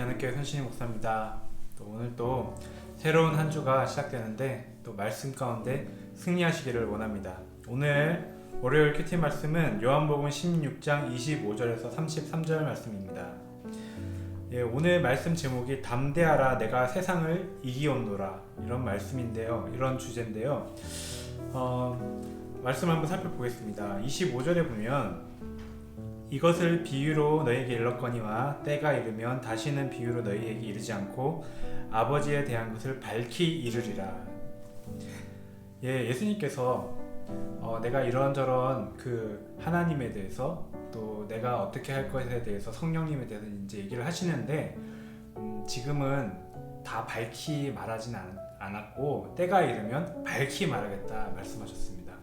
하늘교회 현신이 목사입니다. 또 오늘 또 새로운 한 주가 시작되는데 또 말씀 가운데 승리하시기를 원합니다. 오늘 월요일 큐티 말씀은 요한복음 16장 25절에서 33절 말씀입니다. 오늘 말씀 제목이 담대하라 내가 세상을 이기었노라 이런 말씀인데요. 이런 주제인데요. 말씀 한번 살펴보겠습니다. 25절에 보면 이것을 비유로 너희에게 일렀거니와 때가 이르면 다시는 비유로 너희에게 이르지 않고 아버지에 대한 것을 밝히 이르리라. 예수님께서 내가 이런저런 그 하나님에 대해서 또 내가 어떻게 할 것에 대해서 성령님에 대해서 이제 얘기를 하시는데 지금은 다 밝히 말하진 않았고 때가 이르면 밝히 말하겠다 말씀하셨습니다.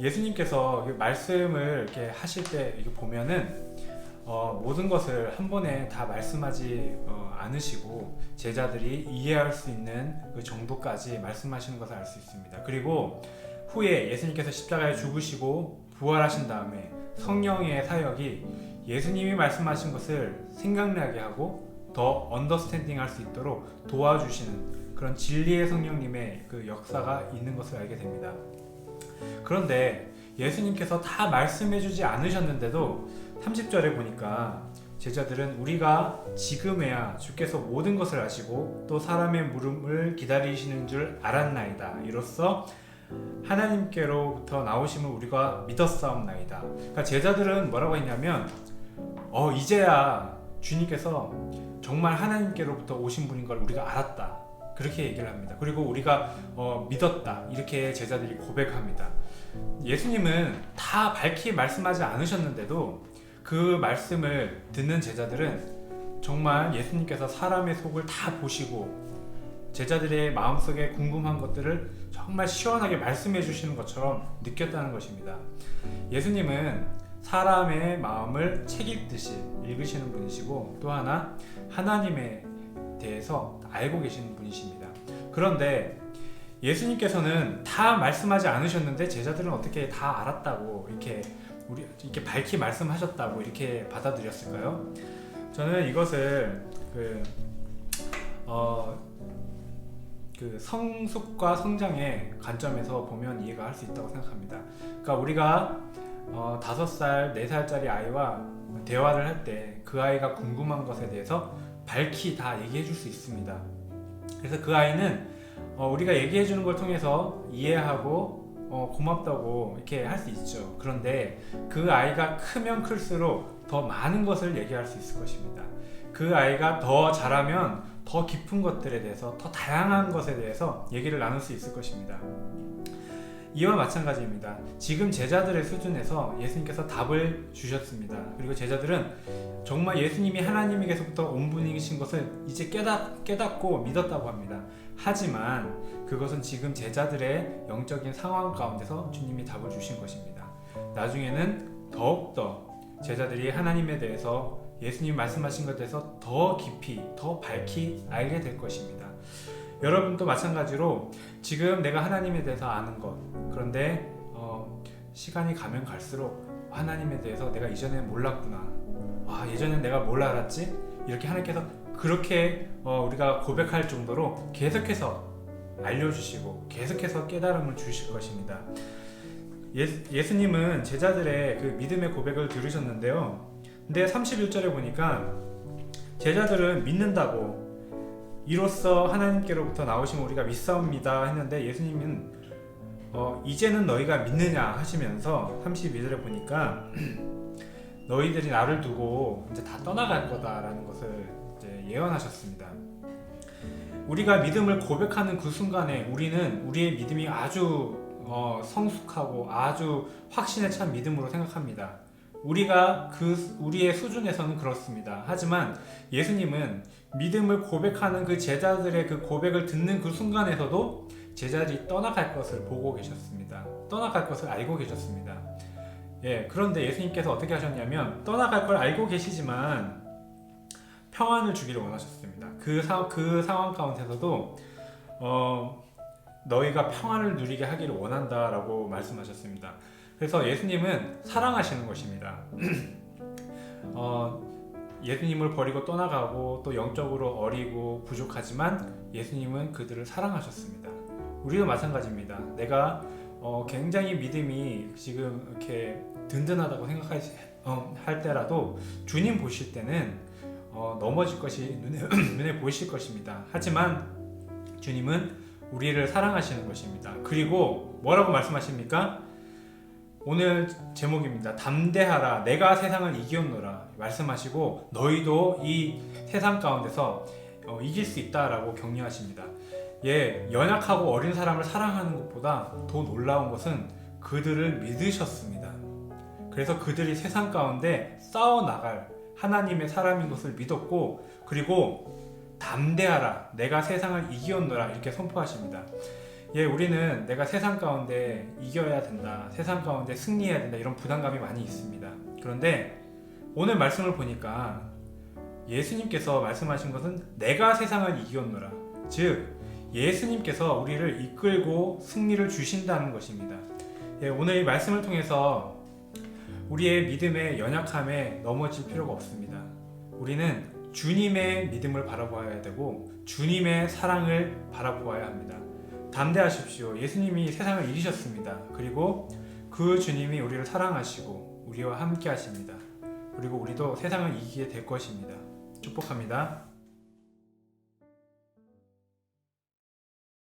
예수님께서 말씀을 이렇게 하실 때 이렇게 보면은 모든 것을 한 번에 다 말씀하지 않으시고 제자들이 이해할 수 있는 그 정도까지 말씀하시는 것을 알 수 있습니다. 그리고 후에 예수님께서 십자가에 죽으시고 부활하신 다음에 성령의 사역이 예수님이 말씀하신 것을 생각나게 하고 더 언더스탠딩 할 수 있도록 도와주시는 그런 진리의 성령님의 그 역사가 있는 것을 알게 됩니다. 그런데 예수님께서 다 말씀해주지 않으셨는데도 30절에 보니까 제자들은 우리가 지금에야 주께서 모든 것을 아시고 또 사람의 물음을 기다리시는 줄 알았나이다. 이로써 하나님께로부터 나오심을 우리가 믿었사옵나이다. 그러니까 제자들은 뭐라고 했냐면 이제야 주님께서 정말 하나님께로부터 오신 분인 걸 우리가 알았다. 그렇게 얘기를 합니다. 그리고 우리가 믿었다. 이렇게 제자들이 고백합니다. 예수님은 다 밝히 말씀하지 않으셨는데도 그 말씀을 듣는 제자들은 정말 예수님께서 사람의 속을 다 보시고 제자들의 마음속에 궁금한 것들을 정말 시원하게 말씀해 주시는 것처럼 느꼈다는 것입니다. 예수님은 사람의 마음을 책 읽듯이 읽으시는 분이시고 또 하나 하나님에 대해서 알고 계시는 분이십니다. 그런데 예수님께서는 다 말씀하지 않으셨는데 제자들은 어떻게 다 알았다고 이렇게 밝히 말씀하셨다고 이렇게 받아들였을까요? 저는 이것을 그 성숙과 성장의 관점에서 보면 이해가 할 수 있다고 생각합니다. 그러니까 우리가 5살, 4살짜리 아이와 대화를 할 때 그 아이가 궁금한 것에 대해서 밝히 다 얘기해 줄 수 있습니다. 그래서 그 아이는 우리가 얘기해 주는 걸 통해서 이해하고 고맙다고 이렇게 할 수 있죠. 그런데 그 아이가 크면 클수록 더 많은 것을 얘기할 수 있을 것입니다. 그 아이가 더 자라면 더 깊은 것들에 대해서 더 다양한 것에 대해서 얘기를 나눌 수 있을 것입니다. 이와 마찬가지입니다. 지금 제자들의 수준에서 예수님께서 답을 주셨습니다. 그리고 제자들은 정말 예수님이 하나님에게서부터 온 분이신 것을 이제 깨닫고 믿었다고 합니다. 하지만 그것은 지금 제자들의 영적인 상황 가운데서 주님이 답을 주신 것입니다. 나중에는 더욱더 제자들이 하나님에 대해서 예수님 말씀하신 것에 대해서 더 깊이, 더 밝히 알게 될 것입니다. 여러분도 마찬가지로 지금 내가 하나님에 대해서 아는 것, 그런데 시간이 가면 갈수록 하나님에 대해서 내가 이전에 몰랐구나, 예전엔 내가 뭘 알았지? 이렇게 하나님께서 그렇게 우리가 고백할 정도로 계속해서 알려주시고 계속해서 깨달음을 주실 것입니다. 예수님은 제자들의 그 믿음의 고백을 들으셨는데요. 근데 31절에 보니까 제자들은 믿는다고 이로써 하나님께로부터 나오신 우리가 믿사옵니다 했는데 예수님은 이제는 너희가 믿느냐 하시면서 32절에 보니까 너희들이 나를 두고 이제 다 떠나갈 거다라는 것을 이제 예언하셨습니다. 우리가 믿음을 고백하는 그 순간에 우리는 우리의 믿음이 아주 성숙하고 아주 확신에 찬 믿음으로 생각합니다. 우리의 수준에서는 그렇습니다. 하지만 예수님은 믿음을 고백하는 그 제자들의 그 고백을 듣는 그 순간에서도 제자들이 떠나갈 것을 보고 계셨습니다. 떠나갈 것을 알고 계셨습니다. 그런데 예수님께서 어떻게 하셨냐면 떠나갈 걸 알고 계시지만 평안을 주기를 원하셨습니다. 그 상황 가운데서도 너희가 평안을 누리게 하기를 원한다라고 말씀하셨습니다. 그래서 예수님은 사랑하시는 것입니다. 예수님을 버리고 떠나가고 또 영적으로 어리고 부족하지만 예수님은 그들을 사랑하셨습니다. 우리도 마찬가지입니다. 내가 굉장히 믿음이 지금 이렇게 든든하다고 할 때라도 주님 보실 때는 넘어질 것이 눈에 보이실 것입니다. 하지만 주님은 우리를 사랑하시는 것입니다. 그리고 뭐라고 말씀하십니까? 오늘 제목입니다. 담대하라 내가 세상을 이기었노라 말씀하시고 너희도 이 세상 가운데서 이길 수 있다라고 격려하십니다. 연약하고 어린 사람을 사랑하는 것보다 더 놀라운 것은 그들을 믿으셨습니다. 그래서 그들이 세상 가운데 싸워나갈 하나님의 사람인 것을 믿었고, 그리고 담대하라 내가 세상을 이기었노라 이렇게 선포하십니다. 우리는 내가 세상 가운데 이겨야 된다, 세상 가운데 승리해야 된다, 이런 부담감이 많이 있습니다. 그런데 오늘 말씀을 보니까 예수님께서 말씀하신 것은 내가 세상을 이기었노라, 즉 예수님께서 우리를 이끌고 승리를 주신다는 것입니다. 오늘 이 말씀을 통해서 우리의 믿음의 연약함에 넘어질 필요가 없습니다. 우리는 주님의 믿음을 바라보아야 되고 주님의 사랑을 바라보아야 합니다. 담대하십시오. 예수님이 세상을 이기셨습니다. 그리고 그 주님이 우리를 사랑하시고 우리와 함께 하십니다. 그리고 우리도 세상을 이기게 될 것입니다. 축복합니다.